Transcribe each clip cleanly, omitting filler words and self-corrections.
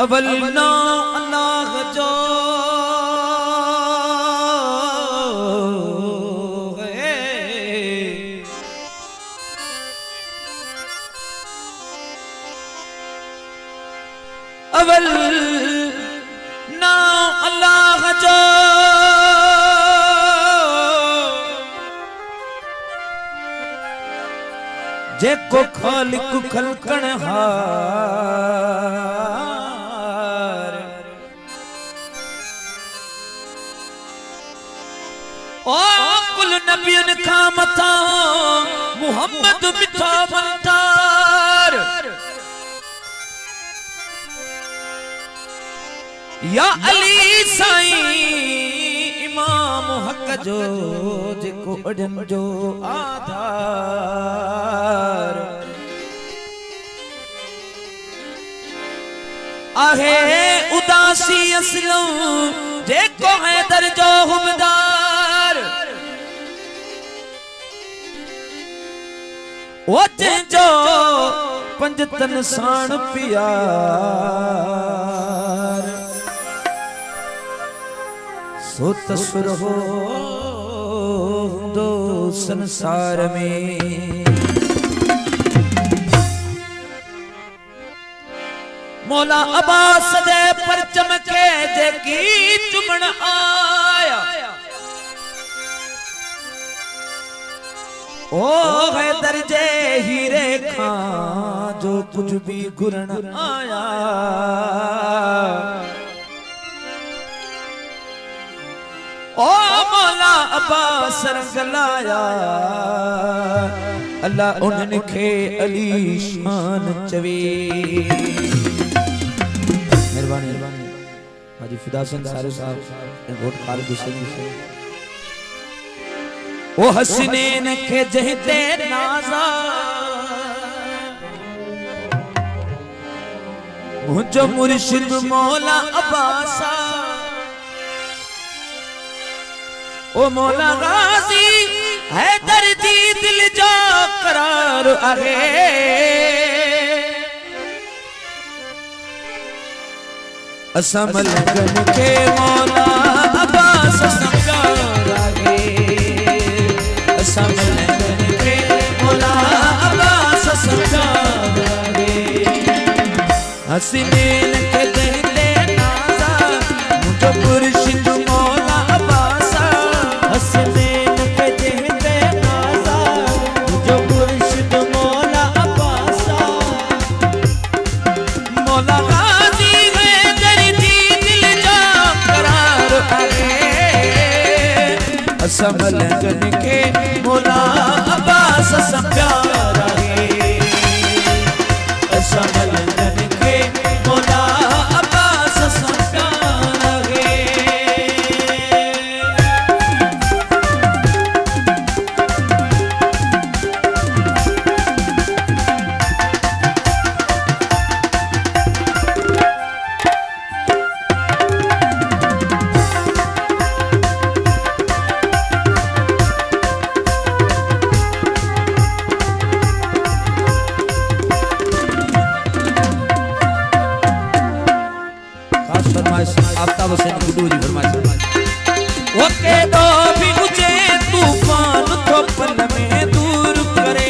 अवल ना अल्लाह जो है अवल ना अल्लाह जो जेको खालिक खलकण हार ओ कुल नबियन खां मथा मुहम्मद मिठा मंतार या अली साईं इमाम हक जो जेको अडन जो आधार आहे उदासी असलो जेको हैदर जो हुमदार ओ जो पंजतन साण प्यार सो तस्वर हो दो संसार में मौला अब्बास दे परचम के जेकी चुमण आया ओ है दर्जे हीरे खां जो कुछ भी गुरण आया ओ मौला अब्बास रंगलाया अल्लाह उन्हनि खे अली शान चवे मेहरबानी हाजी फिदा सिंह सारे साहब घोट खालिद हुसैन से ओ हसनैन के जहते नाजा मुझो मुर्शिद मौला अब्बासा ओ मौला गाजी हैदर दी दिल जो करार आहे असा मलकन के मौला अब्बास संगार आहे असा मलकन के मौला अब्बास संगार आहे हसनैन के दहते नाजा मुझो मुर्शिद मौला हसनैन के जहते नाजा जो मुर्शिद मौला अब्बासा मौला गाजी हैदर दी दिल जो करार आहे असा मलकन के मौला अब्बास सा प्यार आहे असा मलकन के मौला अब्बास सा प्यार आहे आफ्ताब हुसैन गुड्डू जी फरमाइश ओके दो भी मुझे तूफान को पल में दूर करे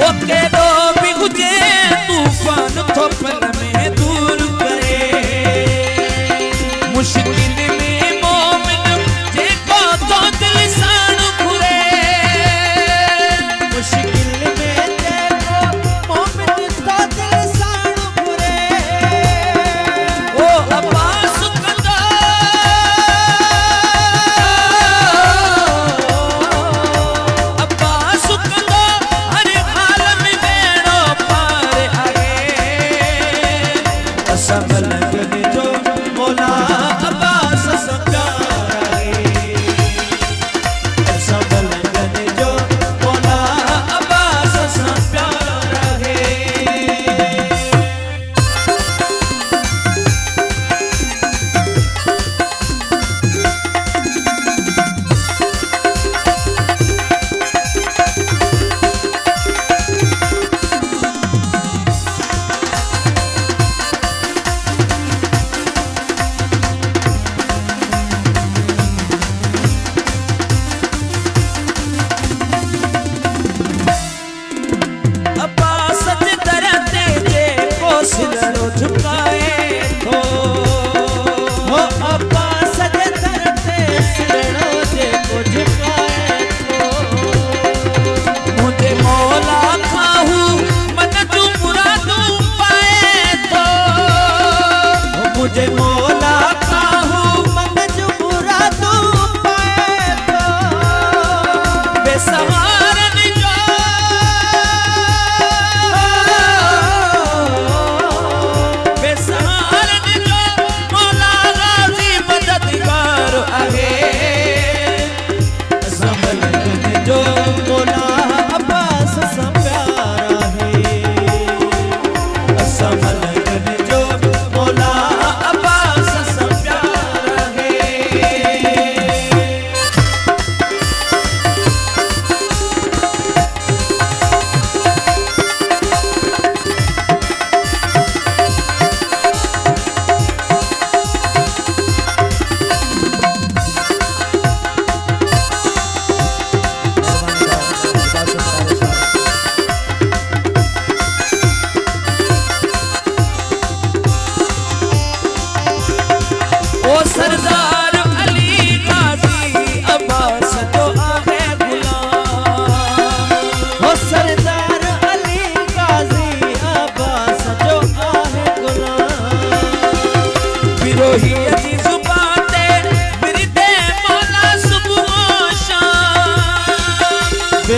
ओके दो भी मुझे तूफान को पल में दूर करे मुश्किल में मोमिन जेको तो दिल साण घुरे मुश्किल में जेको मोमिन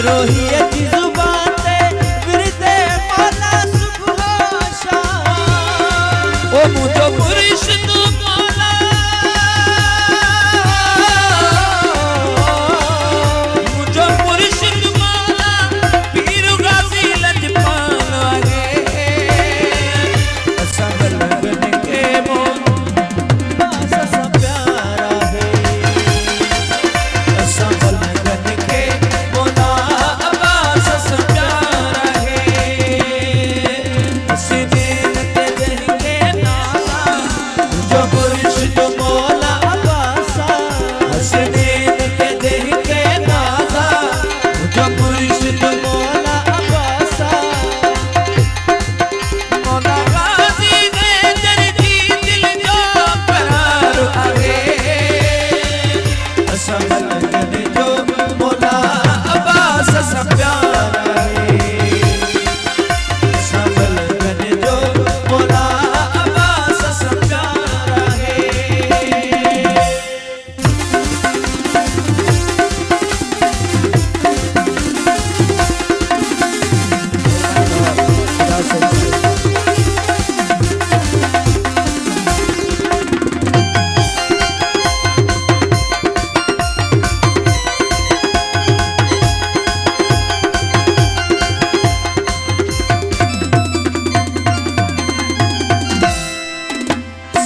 बिरोही अची जुबाते विरदे मौला सुबह शाम ओ मुझो पुरुष तू मौला मुझो पुरुष तू मौला पीर गाजी लजपाल आगे सब लगन के मोल ससा प्यारा है सब लगन के मोला अब्बास सब प्यारा है हसीन ते देंगे नाला जो पुरुष तो मौला अब्बासा हसीन ते देंगे नाला जो पुरुष तो मौला अब्बासा मौला गाजी दे जरजी दिल जो करार आगे सब लगन जो मौला अब्बास सब प्यारा है सब लगन जो मौला अब्बास सब प्यारा है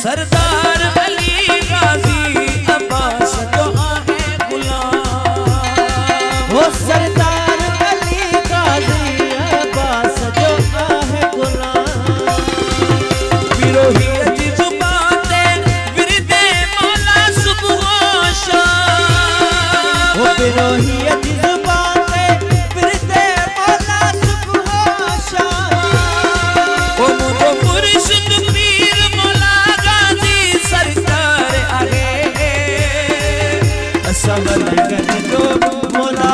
सरदार अली गाजी अब्बास जो आहे गुलाम वो सरदार अली गाजी अब्बास जो आहे गुलाम बिरोही अजी जुबाते विरदे मौला सुबह शाम वो बिरोही अची जुबाते विरदे मौला सुबह शाम ओ मुझो पुरुष तू पीर मौला गाजी सरकार आगे सब लगन जो मौला